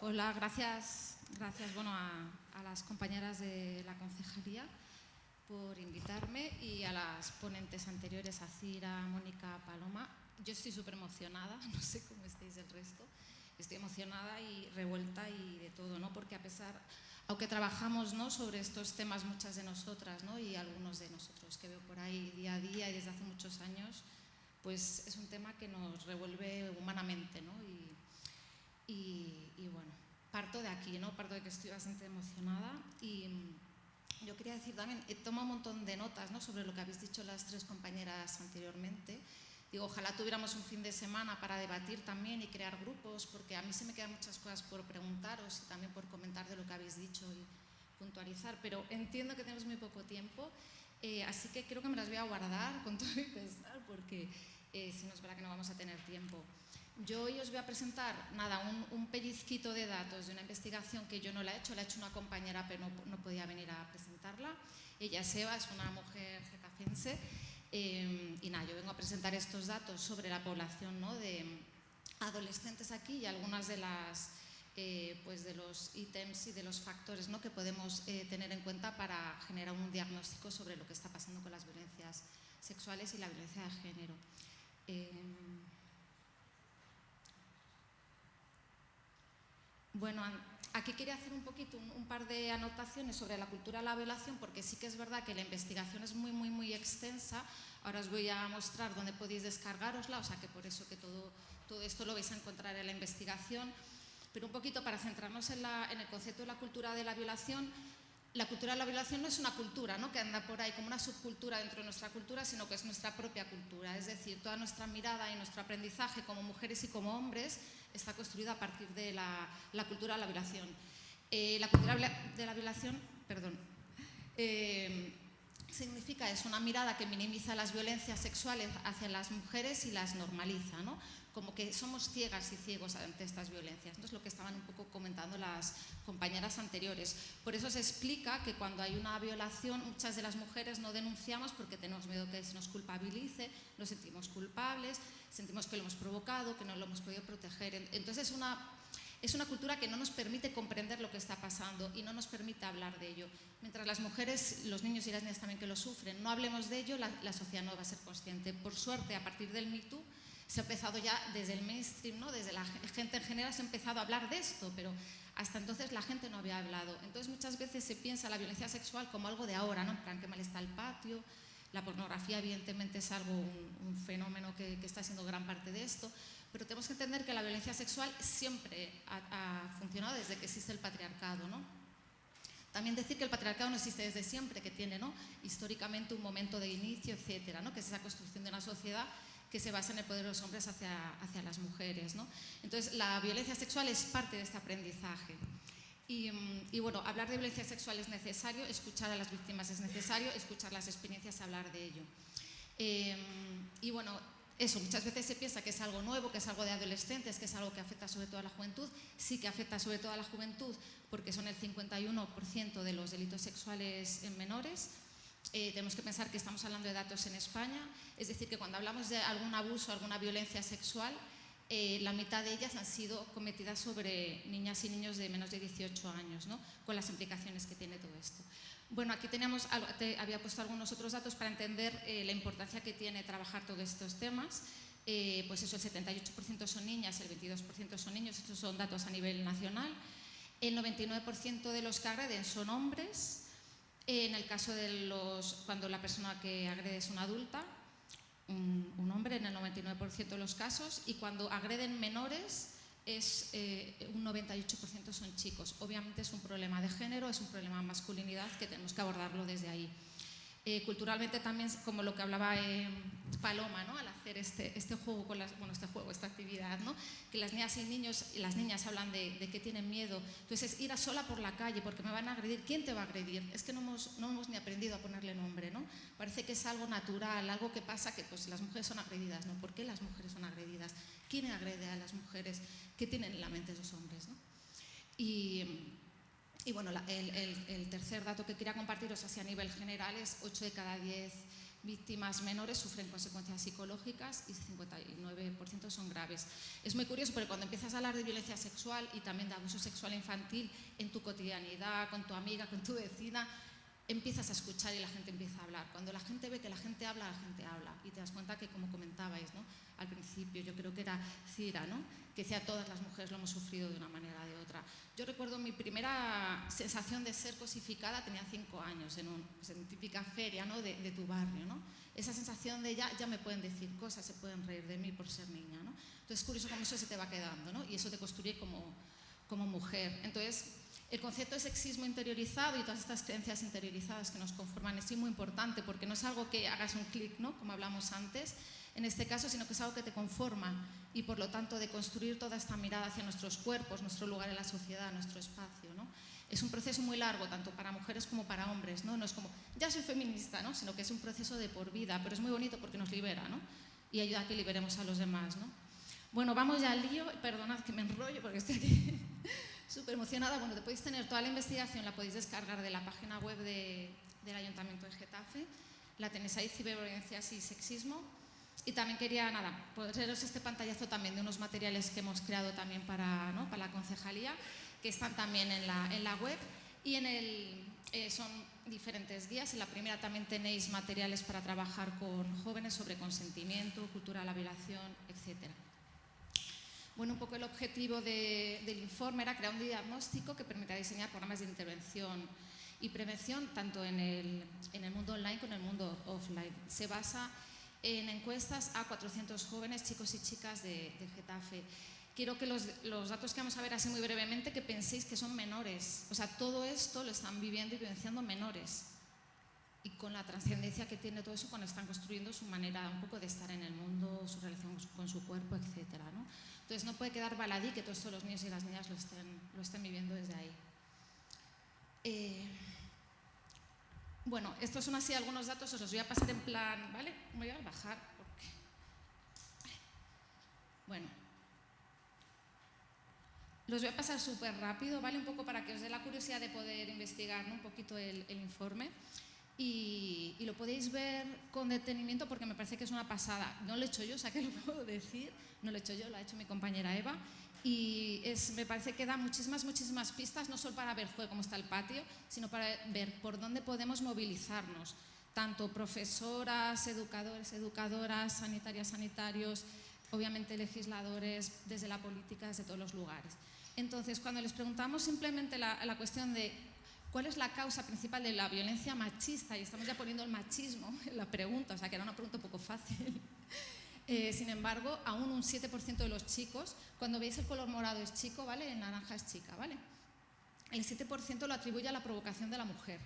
Hola, gracias bueno, a las compañeras de la concejalía por invitarme y a las ponentes anteriores, a Cira, Mónica, Paloma. Yo estoy súper emocionada, no sé cómo estáis el resto. Estoy emocionada y revuelta y de todo, ¿no? Porque aunque trabajamos, ¿no?, sobre estos temas muchas de nosotras, ¿no?, y algunos de nosotros que veo por ahí día a día y desde hace muchos años, pues es un tema que nos revuelve humanamente, ¿no? Y bueno, parto de aquí, ¿no? Parto de que estoy bastante emocionada y yo quería decir también, he tomado un montón de notas, ¿no?, sobre lo que habéis dicho las tres compañeras anteriormente. Digo, ojalá tuviéramos un fin de semana para debatir también y crear grupos, porque a mí se me quedan muchas cosas por preguntaros y también por comentar de lo que habéis dicho y puntualizar, pero entiendo que tenemos muy poco tiempo, así que creo que me las voy a guardar con todo mi pesar, porque si no es verdad que no vamos a tener tiempo. Yo hoy os voy a presentar, un pellizquito de datos de una investigación que yo no la he hecho una compañera, pero no podía venir a presentarla. Ella es Eva, es una mujer getafense, y nada, yo vengo a presentar estos datos sobre la población, ¿no?, de adolescentes aquí y algunas de las pues de los ítems y de los factores, ¿no?, que podemos tener en cuenta para generar un diagnóstico sobre lo que está pasando con las violencias sexuales y la violencia de género. Bueno, aquí quería hacer un poquito un par de anotaciones sobre la cultura de la violación, porque sí que es verdad que la investigación es muy extensa. Ahora os voy a mostrar dónde podéis descargarosla, o sea que por eso que todo esto lo vais a encontrar en la investigación. Pero un poquito para centrarnos en el concepto de la cultura de la violación. La cultura de la violación no es una cultura, ¿no?, que anda por ahí como una subcultura dentro de nuestra cultura, sino que es nuestra propia cultura. Es decir, toda nuestra mirada y nuestro aprendizaje como mujeres y como hombres está construida a partir de la cultura de la violación. La cultura de la violación, significa, es una mirada que minimiza las violencias sexuales hacia las mujeres y las normaliza, ¿no?, como que somos ciegas y ciegos ante estas violencias. Esto es lo que estaban un poco comentando las compañeras anteriores. Por eso se explica que cuando hay una violación, muchas de las mujeres no denunciamos porque tenemos miedo que se nos culpabilice, nos sentimos culpables, sentimos que lo hemos provocado, que no lo hemos podido proteger. Entonces es una cultura que no nos permite comprender lo que está pasando y no nos permite hablar de ello. Mientras las mujeres, los niños y las niñas también que lo sufren, no hablemos de ello, la sociedad no va a ser consciente. Por suerte, a partir del Me Too, se ha empezado ya desde el mainstream, ¿no?, desde la gente en general se ha empezado a hablar de esto, pero hasta entonces la gente no había hablado. Entonces muchas veces se piensa la violencia sexual como algo de ahora, ¿no?, en plan, qué mal está el patio. La pornografía evidentemente es algo, un fenómeno que está siendo gran parte de esto, pero tenemos que entender que la violencia sexual siempre ha funcionado desde que existe el patriarcado, ¿no? También decir que el patriarcado no existe desde siempre, que tiene, ¿no?, históricamente un momento de inicio, etcétera, ¿no?, que es esa construcción de una sociedad que se basa en el poder de los hombres hacia las mujeres, ¿no? Entonces, la violencia sexual es parte de este aprendizaje. Y bueno, hablar de violencia sexual es necesario, escuchar a las víctimas es necesario, escuchar las experiencias, hablar de ello. Y bueno, eso, muchas veces se piensa que es algo nuevo, que es algo de adolescentes, que es algo que afecta sobre todo a la juventud. Sí que afecta sobre todo a la juventud porque son el 51% de los delitos sexuales en menores. Tenemos que pensar que estamos hablando de datos en España, es decir, que cuando hablamos de algún abuso, alguna violencia sexual, la mitad de ellas han sido cometidas sobre niñas y niños de menos de 18 años, ¿no?, con las implicaciones que tiene todo esto. Bueno, aquí había puesto algunos otros datos para entender la importancia que tiene trabajar todos estos temas. Pues eso, el 78% son niñas, el 22% son niños, estos son datos a nivel nacional. El 99% de los que agreden son hombres. En el caso de cuando la persona que agrede es una adulta, un hombre en el 99% de los casos, y cuando agreden menores un 98% son chicos. Obviamente es un problema de género, es un problema de masculinidad que tenemos que abordarlo desde ahí. Culturalmente también, como lo que hablaba Paloma, ¿no?, al hacer este juego esta actividad, ¿no?, que las niñas y niños y las niñas hablan de que tienen miedo. Entonces, ir sola por la calle porque me van a agredir. ¿Quién te va a agredir? Es que no hemos ni aprendido a ponerle nombre, ¿no? Parece que es algo natural, algo que pasa, que pues las mujeres son agredidas, ¿no? ¿Por qué las mujeres son agredidas? ¿Quién agrede a las mujeres? ¿Qué tienen en la mente esos hombres, ¿no? Y bueno, el tercer dato que quería compartiros así a nivel general es 8 de cada 10 víctimas menores sufren consecuencias psicológicas y 59% delitos son graves. Es muy curioso porque cuando empiezas a hablar de violencia sexual y también de abuso sexual infantil en tu cotidianidad, con tu amiga, con tu vecina, empiezas a escuchar y la gente empieza a hablar. Cuando la gente ve que la gente habla y te das cuenta que, como comentabais, ¿no?, al principio, yo creo que era Cira, ¿no?, que decía todas las mujeres lo hemos sufrido de una manera o de otra. Yo recuerdo mi primera sensación de ser cosificada, tenía 5 años, en típica feria, ¿no?, de tu barrio, ¿no? Esa sensación de ya me pueden decir cosas, se pueden reír de mí por ser niña, ¿no? Entonces es curioso cómo eso se te va quedando, ¿no?, y eso te construye como mujer. Entonces, el concepto de sexismo interiorizado y todas estas creencias interiorizadas que nos conforman es muy importante, porque no es algo que hagas un clic, ¿no?, como hablamos antes, en este caso, sino que es algo que te conforma y, por lo tanto, de construir toda esta mirada hacia nuestros cuerpos, nuestro lugar en la sociedad, nuestro espacio, ¿no? Es un proceso muy largo, tanto para mujeres como para hombres, ¿no? No es como, ya soy feminista, ¿no?, sino que es un proceso de por vida, pero es muy bonito porque nos libera, ¿no?, y ayuda a que liberemos a los demás, ¿no? Bueno, vamos ya al lío. Perdonad que me enrollo porque estoy aquí súper emocionada. Bueno, te podéis tener toda la investigación, la podéis descargar de la página web del Ayuntamiento de Getafe. La tenéis ahí, ciberviolencias y sexismo. Y también quería, poneros este pantallazo también de unos materiales que hemos creado también para la concejalía, que están también en la web. Y son diferentes guías. En la primera también tenéis materiales para trabajar con jóvenes sobre consentimiento, cultura de la violación, etcétera. Bueno, un poco el objetivo del informe era crear un diagnóstico que permita diseñar programas de intervención y prevención tanto en el mundo online como en el mundo offline. Se basa en encuestas a 400 jóvenes, chicos y chicas de Getafe. Quiero que los datos que vamos a ver así muy brevemente, que penséis que son menores. O sea, todo esto lo están viviendo y vivenciando menores. Y con la trascendencia que tiene todo eso cuando están construyendo su manera un poco de estar en el mundo, su relación con su cuerpo, etcétera, ¿no? Entonces no puede quedar baladí que todo esto los niños y las niñas lo estén viviendo desde ahí. Bueno, estos son así algunos datos, os los voy a pasar en plan, ¿vale? Me voy a bajar porque... Bueno, los voy a pasar súper rápido, ¿vale? Un poco para que os dé la curiosidad de poder investigar, ¿no?, un poquito el informe. Y lo podéis ver con detenimiento porque me parece que es una pasada. No lo he hecho yo, o sea que lo puedo decir, no lo he hecho yo, lo ha hecho mi compañera Eva. Y me parece que da muchísimas pistas, no solo para ver cómo está el patio, sino para ver por dónde podemos movilizarnos, tanto profesoras, educadores, educadoras, sanitarias, sanitarios, obviamente legisladores, desde la política, desde todos los lugares. Entonces, cuando les preguntamos simplemente la cuestión de ¿cuál es la causa principal de la violencia machista? Y estamos ya poniendo el machismo en la pregunta, o sea que era una pregunta un poco fácil. Sin embargo, aún un 7% de los chicos, cuando veis el color morado es chico, ¿vale?, el naranja es chica, ¿vale? El 7% lo atribuye a la provocación de la mujer.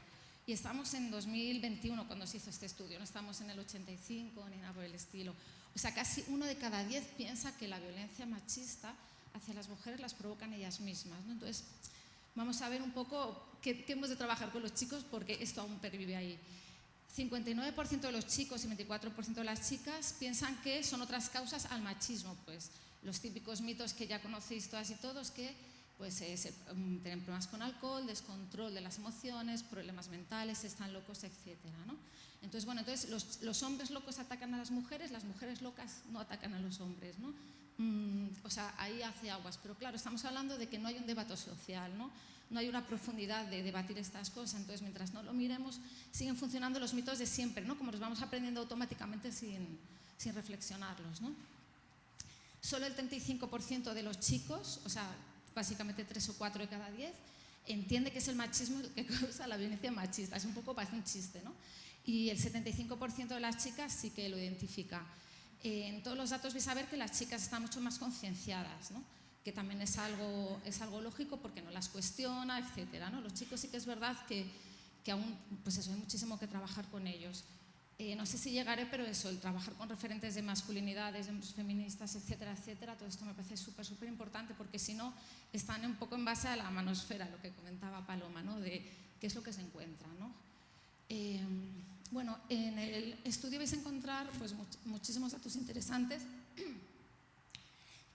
Y estamos en 2021 cuando se hizo este estudio, no estamos en el 85 ni nada por el estilo. O sea, casi 1 de cada 10 piensa que la violencia machista hacia las mujeres las provocan ellas mismas, ¿no? Entonces, vamos a ver un poco qué hemos de trabajar con los chicos porque esto aún pervive ahí. 59% de los chicos y 24% de las chicas piensan que son otras causas al machismo, pues los típicos mitos que ya conocéis todas y todos, que pues tienen problemas con alcohol, descontrol de las emociones, problemas mentales, están locos, etcétera, ¿no? Entonces, bueno, los hombres locos atacan a las mujeres locas no atacan a los hombres, ¿no? O sea, ahí hace aguas, pero claro, estamos hablando de que no hay un debate social, ¿no? No hay una profundidad de debatir estas cosas, entonces mientras no lo miremos siguen funcionando los mitos de siempre, ¿no?, como los vamos aprendiendo automáticamente sin reflexionarlos, ¿no? Solo el 35% de los chicos, o sea, básicamente 3 o 4 de cada 10, entiende que es el machismo el que causa la violencia machista. Es un poco, parece un chiste, ¿no? Y el 75% de las chicas sí que lo identifica. En todos los datos vais a ver que las chicas están mucho más concienciadas, ¿no?, que también es algo lógico porque no las cuestiona, etcétera, ¿no? Los chicos sí que es verdad que aún, pues eso, hay muchísimo que trabajar con ellos. No sé si llegaré, pero eso, el trabajar con referentes de masculinidades, de hombres feministas, etcétera, etcétera, todo esto me parece súper importante porque si no, están un poco en base a la manosfera, lo que comentaba Paloma, ¿no?, de qué es lo que se encuentra, ¿no? Bueno, en el estudio vais a encontrar pues, muchísimos datos interesantes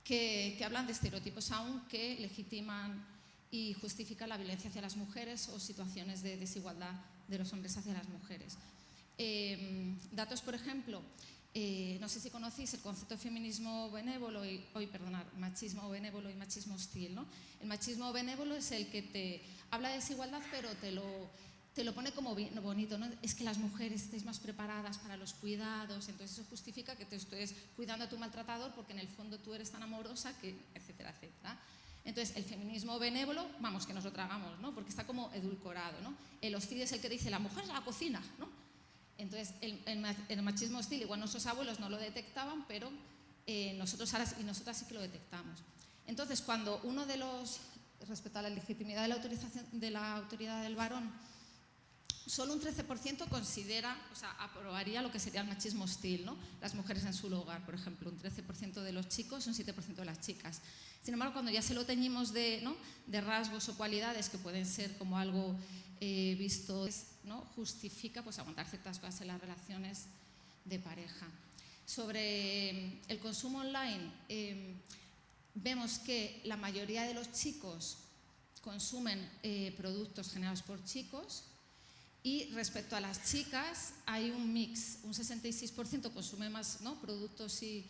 que hablan de estereotipos aún que legitiman y justifican la violencia hacia las mujeres o situaciones de desigualdad de los hombres hacia las mujeres. Datos, por ejemplo, No sé si conocéis el concepto de feminismo benévolo machismo benévolo y machismo hostil, ¿no? El machismo benévolo es el que te habla de desigualdad, pero te lo pone como bonito, ¿no? Es que las mujeres estéis más preparadas para los cuidados, entonces eso justifica que te estés cuidando a tu maltratador porque en el fondo tú eres tan amorosa que, etcétera, etcétera. Entonces, el feminismo benévolo, vamos, que nos lo tragamos, ¿no? Porque está como edulcorado, ¿no? El hostil es el que dice, la mujer es la cocina, ¿no? Entonces, el machismo hostil, igual nuestros abuelos no lo detectaban, pero nosotros ahora y nosotras sí que lo detectamos. Entonces, cuando uno de los, respecto a la legitimidad de la autorización de la autoridad del varón, solo un 13% considera, o sea, aprobaría lo que sería el machismo hostil, ¿no? Las mujeres en su hogar, por ejemplo, un 13% de los chicos, un 7% de las chicas. Sin embargo, cuando ya se lo teñimos de rasgos o cualidades que pueden ser como algo visto, ¿no? Justifica pues aguantar ciertas cosas en las relaciones de pareja. Sobre el consumo online, vemos que la mayoría de los chicos consumen productos generados por chicos, y respecto a las chicas hay un mix, un 66% consume más, ¿no? Productos y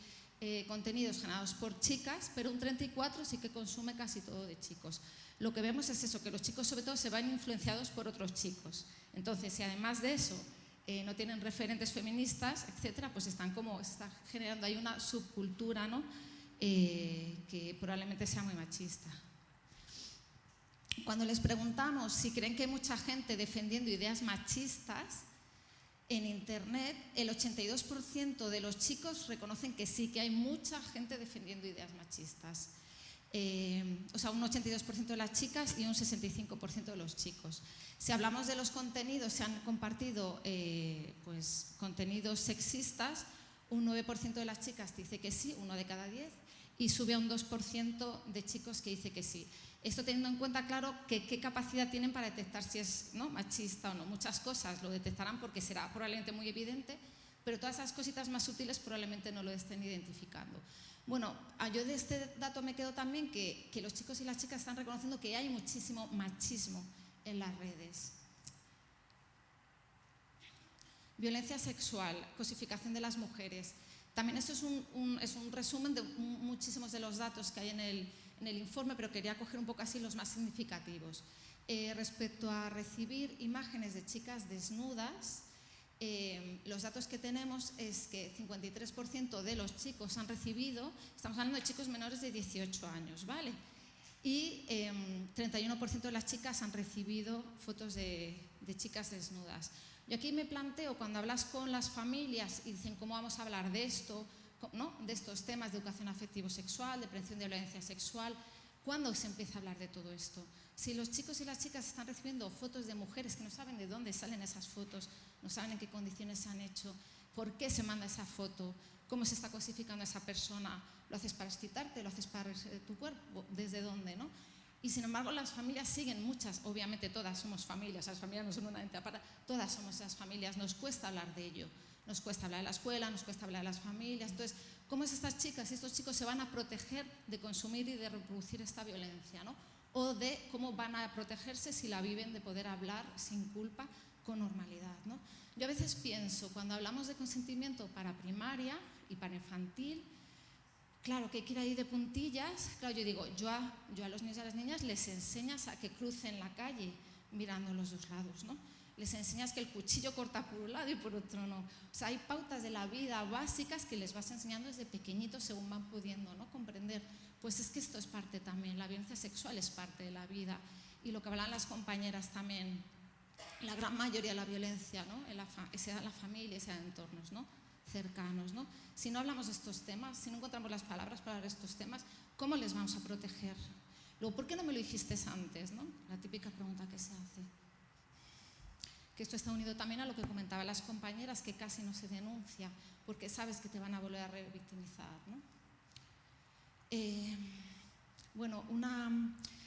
contenidos generados por chicas, pero un 34% sí que consume casi todo de chicos. Lo que vemos es eso, que los chicos sobre todo se van influenciados por otros chicos. Entonces, si además de eso no tienen referentes feministas, etcétera, pues se está generando ahí una subcultura, ¿no? Que probablemente sea muy machista. Cuando les preguntamos si creen que hay mucha gente defendiendo ideas machistas en Internet, el 82% de los chicos reconocen que sí, que hay mucha gente defendiendo ideas machistas. O sea, un 82% de las chicas y un 65% de los chicos. Si hablamos de los contenidos, se han compartido pues, contenidos sexistas, un 9% de las chicas dice que sí, 1 de cada 10, y sube a un 2% de chicos que dice que sí. Esto teniendo en cuenta, claro, que qué capacidad tienen para detectar si es, ¿no?, machista o no. Muchas cosas lo detectarán porque será probablemente muy evidente, pero todas esas cositas más sutiles probablemente no lo estén identificando. Bueno, yo de este dato me quedo también que los chicos y las chicas están reconociendo que hay muchísimo machismo en las redes. Violencia sexual, cosificación de las mujeres. También esto es un resumen de muchísimos de los datos que hay en el informe, pero quería coger un poco así los más significativos. Respecto a recibir imágenes de chicas desnudas, los datos que tenemos es que 53% de los chicos han recibido, estamos hablando de chicos menores de 18 años, ¿vale? Y 31% de las chicas han recibido fotos de chicas desnudas. Yo aquí me planteo, cuando hablas con las familias y dicen cómo vamos a hablar de esto, ¿no?, de estos temas de educación afectivo-sexual, de prevención de violencia sexual, ¿cuándo se empieza a hablar de todo esto? Si los chicos y las chicas están recibiendo fotos de mujeres que no saben de dónde salen esas fotos, no saben en qué condiciones se han hecho, por qué se manda esa foto, cómo se está cosificando a esa persona, lo haces para excitarte, lo haces para tu cuerpo, desde dónde, ¿no? Y sin embargo las familias siguen, muchas, obviamente todas somos familias, las familias no son una entidad aparte, todas somos esas familias, nos cuesta hablar de ello, nos cuesta hablar de la escuela, nos cuesta hablar de las familias. Entonces, ¿cómo estas chicas y estos chicos se van a proteger de consumir y de reproducir esta violencia, ¿no? O de cómo van a protegerse si la viven, de poder hablar sin culpa, con normalidad, ¿no? Yo a veces pienso, cuando hablamos de consentimiento para primaria y para infantil, claro que hay que ir ahí de puntillas. Claro, yo digo, yo a los niños y a las niñas les enseñas a que crucen la calle mirando los dos lados, ¿no? Les enseñas que el cuchillo corta por un lado y por otro no. O sea, hay pautas de la vida básicas que les vas enseñando desde pequeñitos según van pudiendo, ¿no?, comprender. Pues es que esto es parte también, la violencia sexual es parte de la vida. Y lo que hablan las compañeras también, la gran mayoría de la violencia, ¿no?, sea en la familia, sea en entornos, ¿no?, cercanos, ¿no? Si no hablamos de estos temas, si no encontramos las palabras para hablar de estos temas, ¿cómo les vamos a proteger? Luego, ¿por qué no me lo dijiste antes, ¿no? La típica pregunta que se hace. Que esto está unido también a lo que comentaban las compañeras, que casi no se denuncia, porque sabes que te van a volver a revictimizar, ¿no? Bueno,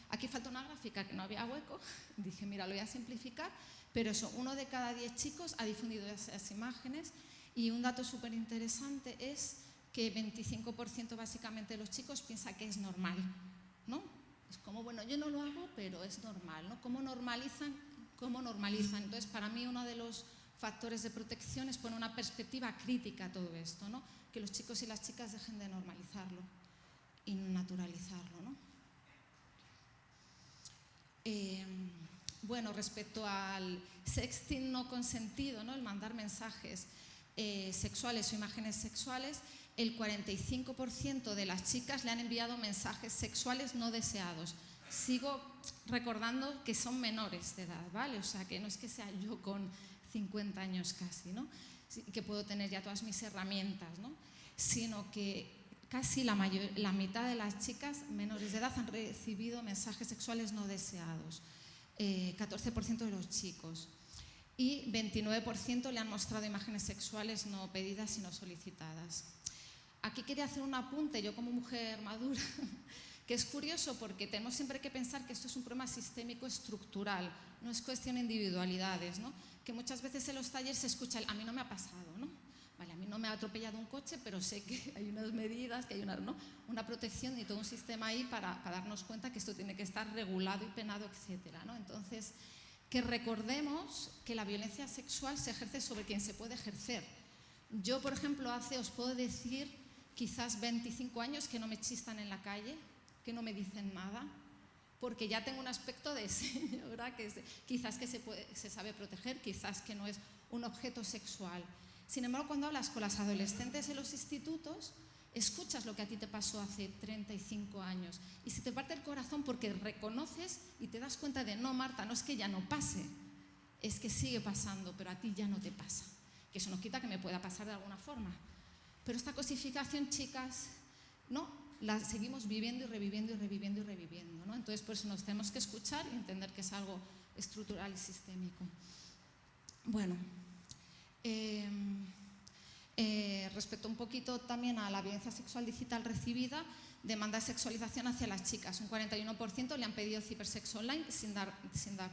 aquí falta una gráfica que no había hueco, dije, mira, lo voy a simplificar, pero eso, 1 de cada 10 chicos ha difundido esas imágenes. Y un dato súper interesante es que 25% básicamente de los chicos piensa que es normal, ¿no? Es como, bueno, yo no lo hago, pero es normal, ¿no? ¿Cómo normalizan? Entonces, para mí uno de los factores de protección es poner una perspectiva crítica a todo esto, ¿no? Que los chicos y las chicas dejen de normalizarlo y naturalizarlo, ¿no? Bueno, respecto al sexting no consentido, ¿no? El mandar mensajes sexuales o imágenes sexuales, el 45% de las chicas le han enviado mensajes sexuales no deseados. Sigo recordando que son menores de edad, ¿vale? O sea, que no es que sea yo con 50 años casi, ¿no? Que puedo tener ya todas mis herramientas, ¿no? Sino que casi la mitad de las chicas menores de edad han recibido mensajes sexuales no deseados, 14% de los chicos, y 29% le han mostrado imágenes sexuales no pedidas sino solicitadas. Aquí quería hacer un apunte, yo como mujer madura, que es curioso porque tenemos siempre que pensar que esto es un problema sistémico estructural, no es cuestión de individualidades, ¿no? Que muchas veces en los talleres se escucha el a mí no me ha pasado, ¿no? Vale, a mí no me ha atropellado un coche, pero sé que hay unas medidas, que hay una protección y todo un sistema ahí para darnos cuenta que esto tiene que estar regulado y penado, etcétera, ¿no? Entonces, que recordemos que la violencia sexual se ejerce sobre quien se puede ejercer. Yo, por ejemplo, os puedo decir, quizás 25 años que no me chistan en la calle, que no me dicen nada, porque ya tengo un aspecto de señora que quizás que se sabe proteger, quizás que no es un objeto sexual. Sin embargo, cuando hablas con las adolescentes en los institutos, escuchas lo que a ti te pasó hace 35 años y se te parte el corazón porque reconoces y te das cuenta de no, Marta, no es que ya no pase, es que sigue pasando, pero a ti ya no te pasa. Que eso no quita que me pueda pasar de alguna forma. Pero esta cosificación, chicas, no, la seguimos viviendo y reviviendo y reviviendo y reviviendo, ¿no? Entonces, por eso nos tenemos que escuchar y entender que es algo estructural y sistémico. Bueno, respecto un poquito también a la violencia sexual digital recibida, demanda de sexualización hacia las chicas. Un 41% le han pedido cibersexo online sin dar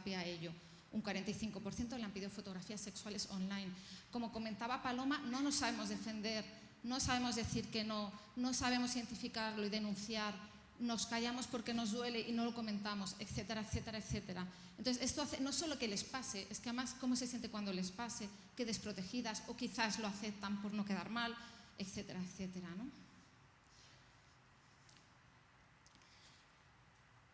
pie a ello. Un 45% le han pedido fotografías sexuales online. Como comentaba Paloma, no nos sabemos defender, no sabemos decir que no, no sabemos identificarlo y denunciar, nos callamos porque nos duele y no lo comentamos, etcétera, etcétera, etcétera. Entonces, esto hace no solo que les pase, es que además cómo se siente cuando les pase, que desprotegidas o quizás lo aceptan por no quedar mal, etcétera, etcétera, ¿no?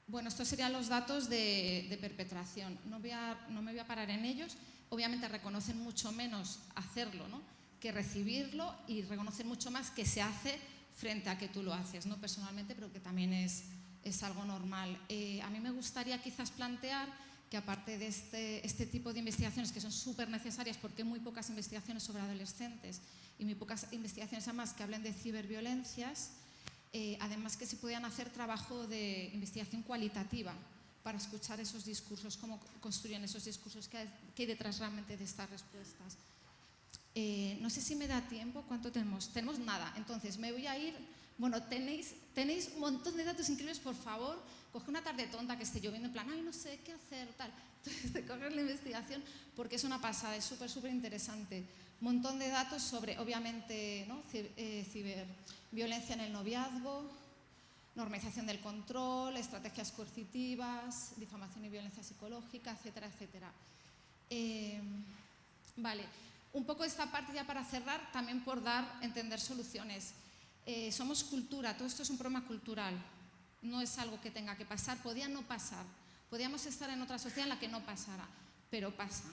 Bueno, estos serían los datos de perpetración. No me voy a parar en ellos. Obviamente reconocen mucho menos hacerlo, ¿no?, que recibirlo, y reconocen mucho más que se hace frente a que tú lo haces, ¿no?, personalmente, pero que también es algo normal. A mí me gustaría quizás plantear que aparte de este tipo de investigaciones que son súper necesarias, porque hay muy pocas investigaciones sobre adolescentes y muy pocas investigaciones además que hablen de ciberviolencias, además que se podían hacer trabajo de investigación cualitativa para escuchar esos discursos, cómo construyen esos discursos, qué hay detrás realmente de estas respuestas. No sé si me da tiempo, ¿cuánto tenemos? Tenemos nada, entonces me voy a ir. Bueno, tenéis un montón de datos increíbles, por favor, coge una tarde tonta que esté lloviendo en plan, ay, no sé qué hacer, tal. Entonces te coges la investigación porque es una pasada, es súper, súper interesante. Un montón de datos sobre, obviamente, ¿no?, ciberviolencia en el noviazgo, normalización del control, estrategias coercitivas, difamación y violencia psicológica, etcétera, etcétera. Vale, un poco esta parte ya para cerrar, también por entender soluciones. Somos cultura, todo esto es un problema cultural, no es algo que tenga que pasar, podía no pasar, podíamos estar en otra sociedad en la que no pasara, pero pasa.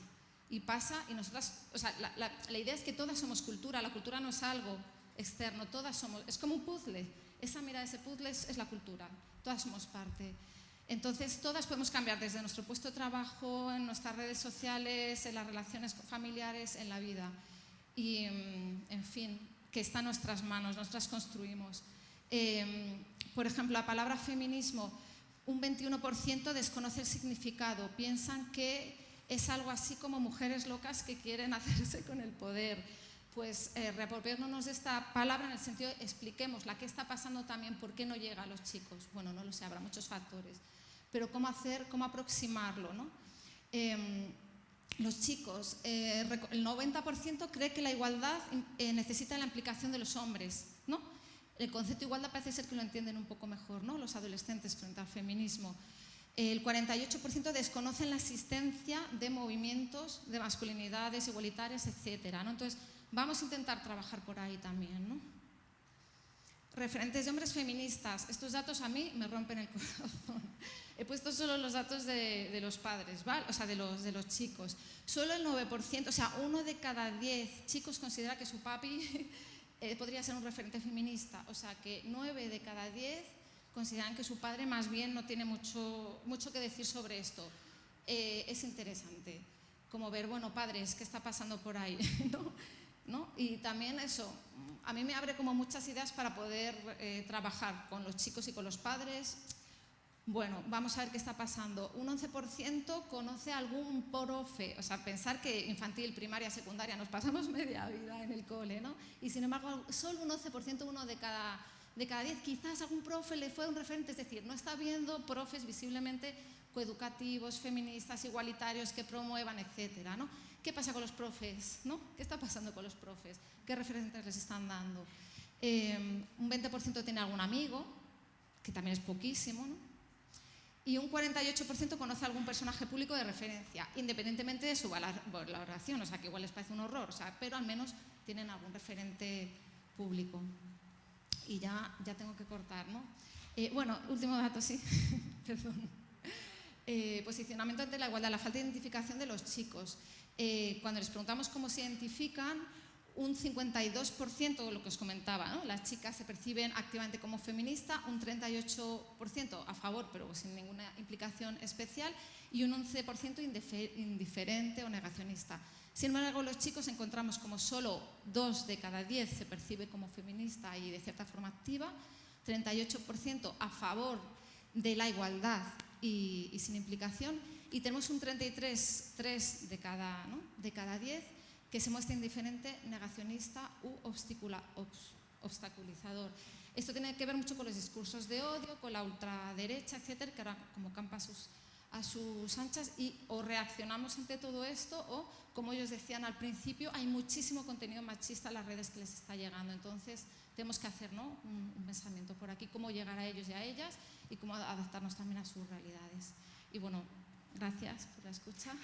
Y pasa, y nosotras, o sea, la idea es que todas somos cultura, la cultura no es algo externo, todas somos, es como un puzzle, esa mirada de ese puzzle es la cultura, todas somos parte. Entonces, todas podemos cambiar desde nuestro puesto de trabajo, en nuestras redes sociales, en las relaciones familiares, en la vida. Y, en fin, que está en nuestras manos, nosotras construimos. Por ejemplo, la palabra feminismo, un 21% desconoce el significado, piensan que es algo así como mujeres locas que quieren hacerse con el poder. Pues reapropiarnos de esta palabra en el sentido de expliquémosla, qué está pasando también, por qué no llega a los chicos. Bueno, no lo sé, habrá muchos factores, pero cómo aproximarlo, ¿no? Los chicos, el 90% cree que la igualdad necesita la implicación de los hombres, ¿no? El concepto de igualdad parece ser que lo entienden un poco mejor, ¿no?, los adolescentes frente al feminismo. El 48% desconocen la existencia de movimientos de masculinidades igualitarias, etc., ¿no? Entonces, vamos a intentar trabajar por ahí también, ¿no? Referentes de hombres feministas. Estos datos a mí me rompen el corazón. He puesto solo los datos de los padres, ¿vale? O sea, de los chicos. Solo el 9%, o sea, 1 de cada 10 chicos considera que su papi podría ser un referente feminista. O sea, que 9 de cada 10 consideran que su padre más bien no tiene mucho que decir sobre esto. Es interesante como ver, bueno, padres, ¿qué está pasando por ahí? ¿No? Y también eso, a mí me abre como muchas ideas para poder trabajar con los chicos y con los padres. Bueno, vamos a ver qué está pasando. Un 11% conoce a algún profe, o sea, pensar que infantil, primaria, secundaria, nos pasamos media vida en el cole, ¿no? Y sin embargo, solo un 11%, 1 de cada 10, quizás algún profe le fue un referente, es decir, no está viendo profes visiblemente coeducativos, feministas, igualitarios, que promuevan, etcétera, ¿no? ¿Qué pasa con los profes? ¿No? ¿Qué está pasando con los profes? ¿Qué referentes les están dando? Un 20% tiene algún amigo, que también es poquísimo, ¿no? Y un 48% conoce a algún personaje público de referencia, independientemente de su valoración, o sea, que igual les parece un horror, o sea, pero al menos tienen algún referente público. Y ya tengo que cortar, ¿no? Bueno, último dato, sí, perdón. Posicionamiento ante la igualdad, la falta de identificación de los chicos. Cuando les preguntamos cómo se identifican, un 52%, lo que os comentaba, ¿no? Las chicas se perciben activamente como feminista, un 38% a favor, pero sin ninguna implicación especial, y un 11% indiferente o negacionista. Sin embargo, los chicos encontramos como solo 2 de cada 10 se percibe como feminista y de cierta forma activa, 38% a favor de la igualdad y sin implicación, y tenemos un 33% de cada 10 que se muestra indiferente, negacionista u obstaculizador. Esto tiene que ver mucho con los discursos de odio, con la ultraderecha, etcétera, que ahora como campa a sus anchas, y o reaccionamos ante todo esto o, como ellos decían al principio, hay muchísimo contenido machista en las redes que les está llegando. Entonces, tenemos que hacer, ¿no?, un pensamiento por aquí, cómo llegar a ellos y a ellas y cómo adaptarnos también a sus realidades. Y bueno, gracias por la escucha.